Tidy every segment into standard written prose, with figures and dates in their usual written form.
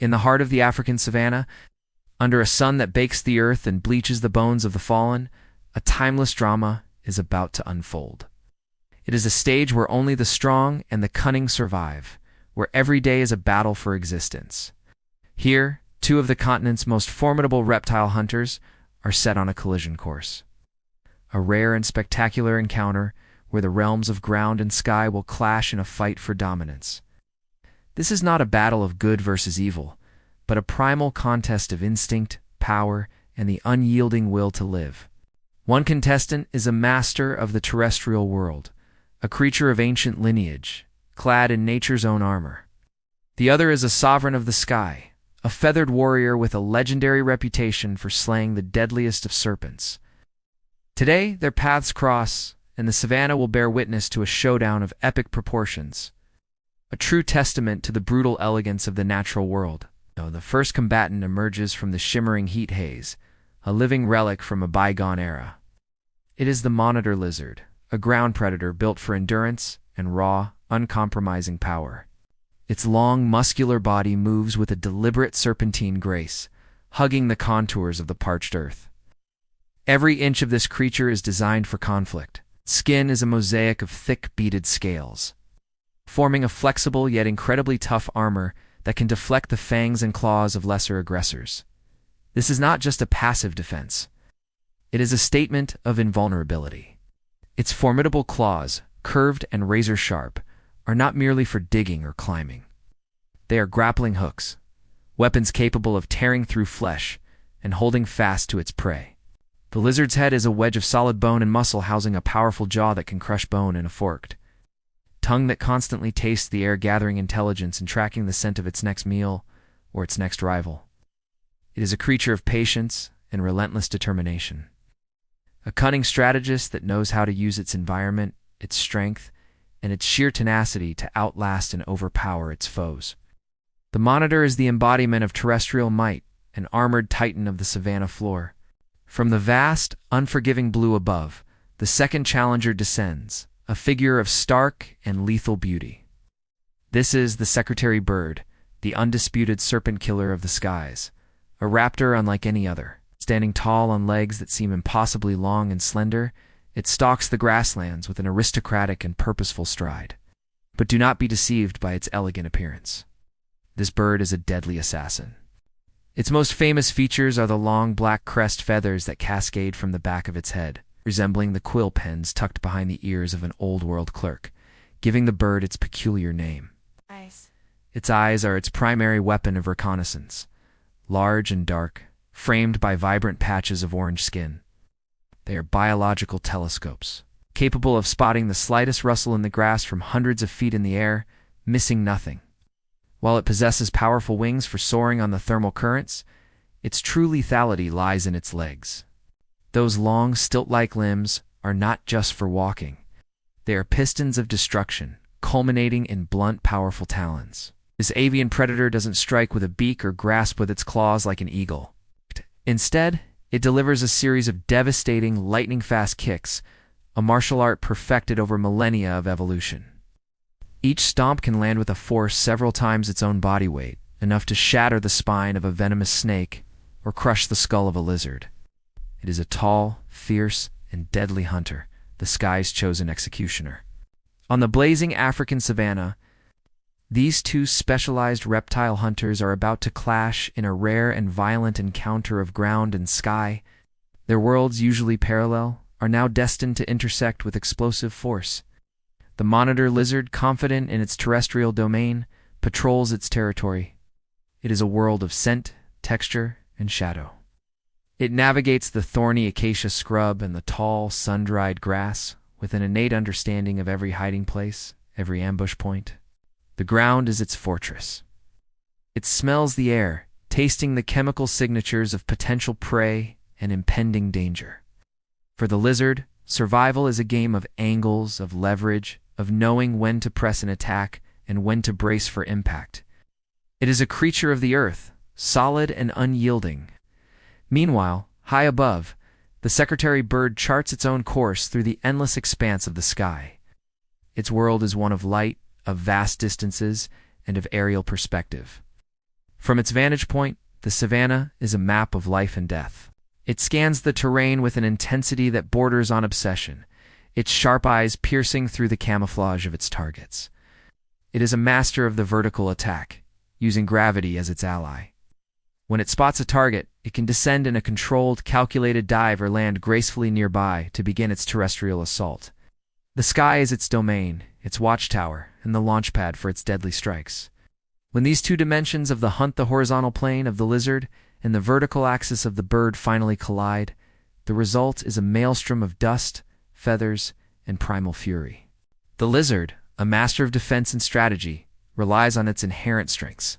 In the heart of the African savanna, under a sun that bakes the earth and bleaches the bones of the fallen, a timeless drama is about to unfold. It is a stage where only the strong and the cunning survive, where every day is a battle for existence. Here, two of the continent's most formidable reptile hunters are set on a collision course. A rare and spectacular encounter where the realms of ground and sky will clash in a fight for dominance. This is not a battle of good versus evil, but a primal contest of instinct, power, and the unyielding will to live. One contestant is a master of the terrestrial world, a creature of ancient lineage, clad in nature's own armor. The other is a sovereign of the sky, a feathered warrior with a legendary reputation for slaying the deadliest of serpents. Today, their paths cross, and the savanna will bear witness to a showdown of epic proportions, a true testament to the brutal elegance of the natural world. The first combatant emerges from the shimmering heat haze, a living relic from a bygone era. It is the monitor lizard, a ground predator built for endurance and raw, uncompromising power. Its long, muscular body moves with a deliberate serpentine grace, hugging the contours of the parched earth. Every inch of this creature is designed for conflict. Skin is a mosaic of thick, beaded scales, forming a flexible yet incredibly tough armor that can deflect the fangs and claws of lesser aggressors. This is not just a passive defense. It is a statement of invulnerability. Its formidable claws, curved and razor-sharp, are not merely for digging or climbing. They are grappling hooks, weapons capable of tearing through flesh and holding fast to its prey. The lizard's head is a wedge of solid bone and muscle housing a powerful jaw that can crush bone in a forked tongue that constantly tastes the air, gathering intelligence and tracking the scent of its next meal or its next rival. It is a creature of patience and relentless determination, a cunning strategist that knows how to use its environment, its strength, and its sheer tenacity to outlast and overpower its foes. The monitor is the embodiment of terrestrial might, an armored titan of the savanna floor. From the vast, unforgiving blue above, the second challenger descends, a figure of stark and lethal beauty. This is the secretary bird, the undisputed serpent killer of the skies, a raptor unlike any other. Standing tall on legs that seem impossibly long and slender, it stalks the grasslands with an aristocratic and purposeful stride. But do not be deceived by its elegant appearance. This bird is a deadly assassin. Its most famous features are the long black crest feathers that cascade from the back of its head, resembling the quill pens tucked behind the ears of an old-world clerk, giving the bird its peculiar name. Its eyes are its primary weapon of reconnaissance, large and dark, framed by vibrant patches of orange skin. They are biological telescopes, capable of spotting the slightest rustle in the grass from hundreds of feet in the air, missing nothing. While it possesses powerful wings for soaring on the thermal currents, its true lethality lies in its legs. Those long, stilt-like limbs are not just for walking. They are pistons of destruction, culminating in blunt, powerful talons. This avian predator doesn't strike with a beak or grasp with its claws like an eagle. Instead, it delivers a series of devastating, lightning-fast kicks, a martial art perfected over millennia of evolution. Each stomp can land with a force several times its own body weight, enough to shatter the spine of a venomous snake or crush the skull of a lizard. It is a tall, fierce, and deadly hunter, the sky's chosen executioner. On the blazing African savanna, these two specialized reptile hunters are about to clash in a rare and violent encounter of ground and sky. Their worlds, usually parallel, are now destined to intersect with explosive force. The monitor lizard, confident in its terrestrial domain, patrols its territory. It is a world of scent, texture, and shadow. It navigates the thorny acacia scrub and the tall, sun-dried grass with an innate understanding of every hiding place, every ambush point. The ground is its fortress. It smells the air, tasting the chemical signatures of potential prey and impending danger. For the lizard, survival is a game of angles, of leverage, of knowing when to press an attack and when to brace for impact. It is a creature of the earth, solid and unyielding. Meanwhile, high above, the secretary bird charts its own course through the endless expanse of the sky. Its world is one of light, of vast distances, and of aerial perspective. From its vantage point, the savanna is a map of life and death. It scans the terrain with an intensity that borders on obsession, its sharp eyes piercing through the camouflage of its targets. It is a master of the vertical attack, using gravity as its ally. When it spots a target, it can descend in a controlled, calculated dive or land gracefully nearby to begin its terrestrial assault. The sky is its domain, its watchtower, and the launchpad for its deadly strikes. When these two dimensions of the hunt, the horizontal plane of the lizard and the vertical axis of the bird, finally collide, the result is a maelstrom of dust, feathers, and primal fury. The lizard, a master of defense and strategy, relies on its inherent strengths.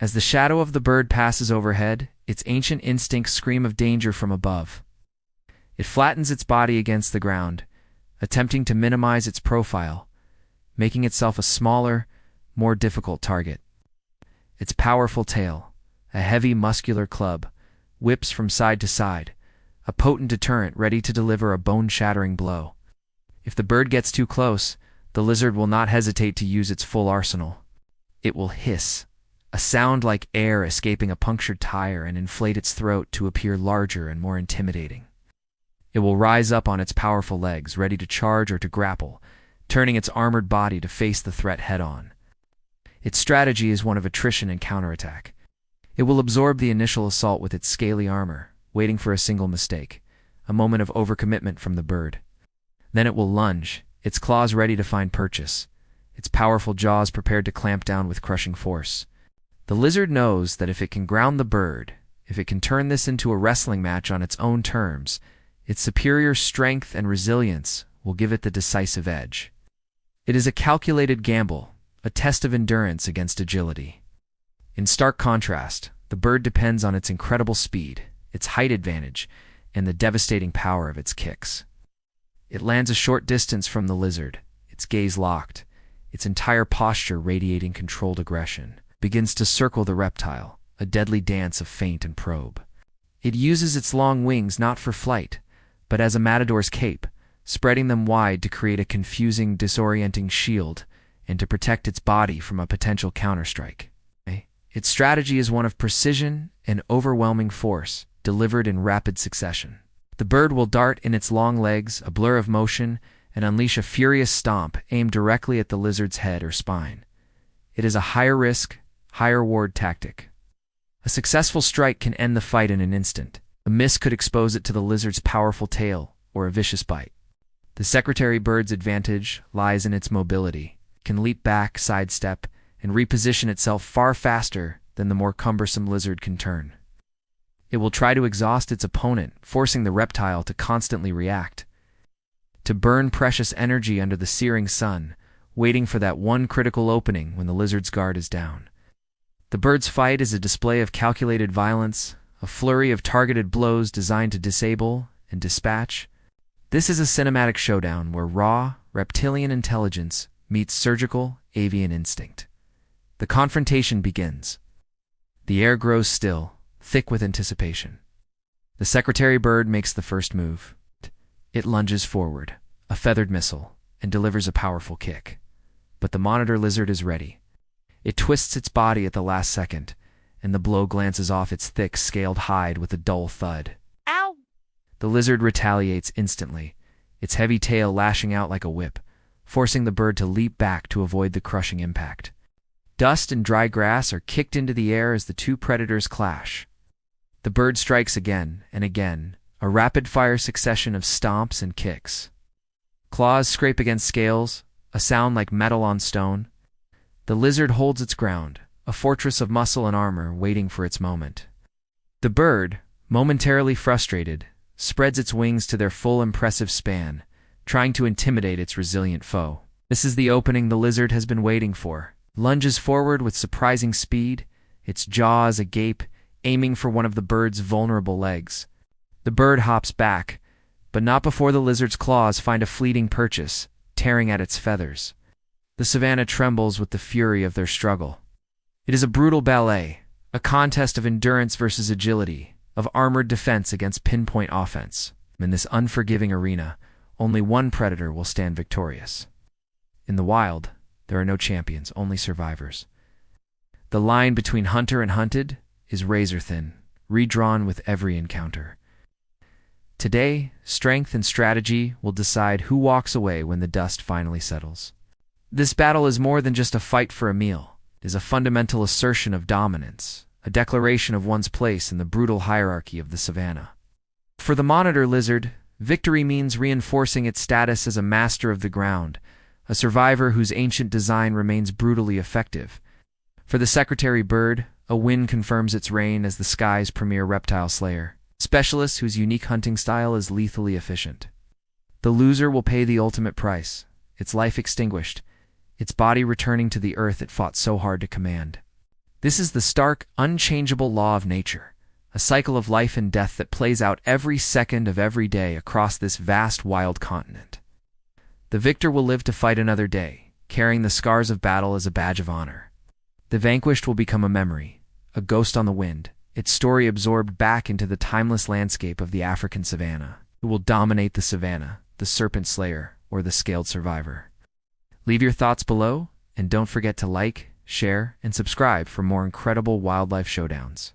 As the shadow of the bird passes overhead, its ancient instincts scream of danger from above. It flattens its body against the ground, attempting to minimize its profile, making itself a smaller, more difficult target. Its powerful tail, a heavy muscular club, whips from side to side, a potent deterrent ready to deliver a bone-shattering blow. If the bird gets too close, the lizard will not hesitate to use its full arsenal. It will hiss, a sound like air escaping a punctured tire, and inflate its throat to appear larger and more intimidating. It will rise up on its powerful legs, ready to charge or to grapple, turning its armored body to face the threat head-on. Its strategy is one of attrition and counterattack. It will absorb the initial assault with its scaly armor, waiting for a single mistake, a moment of overcommitment from the bird. Then it will lunge, its claws ready to find purchase, its powerful jaws prepared to clamp down with crushing force. The lizard knows that if it can ground the bird, if it can turn this into a wrestling match on its own terms, its superior strength and resilience will give it the decisive edge. It is a calculated gamble, a test of endurance against agility. In stark contrast, the bird depends on its incredible speed, its height advantage, and the devastating power of its kicks. It lands a short distance from the lizard, its gaze locked, its entire posture radiating controlled aggression, begins to circle the reptile, a deadly dance of feint and probe. It uses its long wings not for flight, but as a matador's cape, spreading them wide to create a confusing, disorienting shield and to protect its body from a potential counterstrike. Its strategy is one of precision and overwhelming force, delivered in rapid succession. The bird will dart in its long legs, a blur of motion, and unleash a furious stomp aimed directly at the lizard's head or spine. It is a higher-risk, higher-reward tactic. A successful strike can end the fight in an instant. A miss could expose it to the lizard's powerful tail or a vicious bite. The secretary bird's advantage lies in its mobility. It can leap back, sidestep, and reposition itself far faster than the more cumbersome lizard can turn. It will try to exhaust its opponent, forcing the reptile to constantly react, to burn precious energy under the searing sun, waiting for that one critical opening when the lizard's guard is down. The bird's fight is a display of calculated violence, a flurry of targeted blows designed to disable and dispatch. This is a cinematic showdown where raw, reptilian intelligence meets surgical, avian instinct. The confrontation begins. The air grows still, thick with anticipation. The secretary bird makes the first move. It lunges forward, a feathered missile, and delivers a powerful kick. But the monitor lizard is ready. It twists its body at the last second, and the blow glances off its thick, scaled hide with a dull thud. Ow! The lizard retaliates instantly, its heavy tail lashing out like a whip, forcing the bird to leap back to avoid the crushing impact. Dust and dry grass are kicked into the air as the two predators clash. The bird strikes again and again, a rapid-fire succession of stomps and kicks. Claws scrape against scales, a sound like metal on stone. The lizard holds its ground, a fortress of muscle and armor waiting for its moment. The bird, momentarily frustrated, spreads its wings to their full impressive span, trying to intimidate its resilient foe. This is the opening the lizard has been waiting for. Lunges forward with surprising speed, its jaws agape, aiming for one of the bird's vulnerable legs. The bird hops back, but not before the lizard's claws find a fleeting purchase, tearing at its feathers. The savanna trembles with the fury of their struggle. It is a brutal ballet, a contest of endurance versus agility, of armored defense against pinpoint offense. In this unforgiving arena, only one predator will stand victorious. In the wild, there are no champions, only survivors. The line between hunter and hunted is razor thin, redrawn with every encounter. Today, strength and strategy will decide who walks away when the dust finally settles. This battle is more than just a fight for a meal. It is a fundamental assertion of dominance, a declaration of one's place in the brutal hierarchy of the savanna. For the monitor lizard, victory means reinforcing its status as a master of the ground, a survivor whose ancient design remains brutally effective. For the secretary bird, a win confirms its reign as the sky's premier reptile slayer, specialist whose unique hunting style is lethally efficient. The loser will pay the ultimate price, its life extinguished, its body returning to the earth it fought so hard to command. This is the stark, unchangeable law of nature, a cycle of life and death that plays out every second of every day across this vast wild continent. The victor will live to fight another day, carrying the scars of battle as a badge of honor. The vanquished will become a memory, a ghost on the wind, its story absorbed back into the timeless landscape of the African savanna, who will dominate the savanna, the serpent slayer, or the scaled survivor. Leave your thoughts below, and don't forget to like, share, and subscribe for more incredible wildlife showdowns.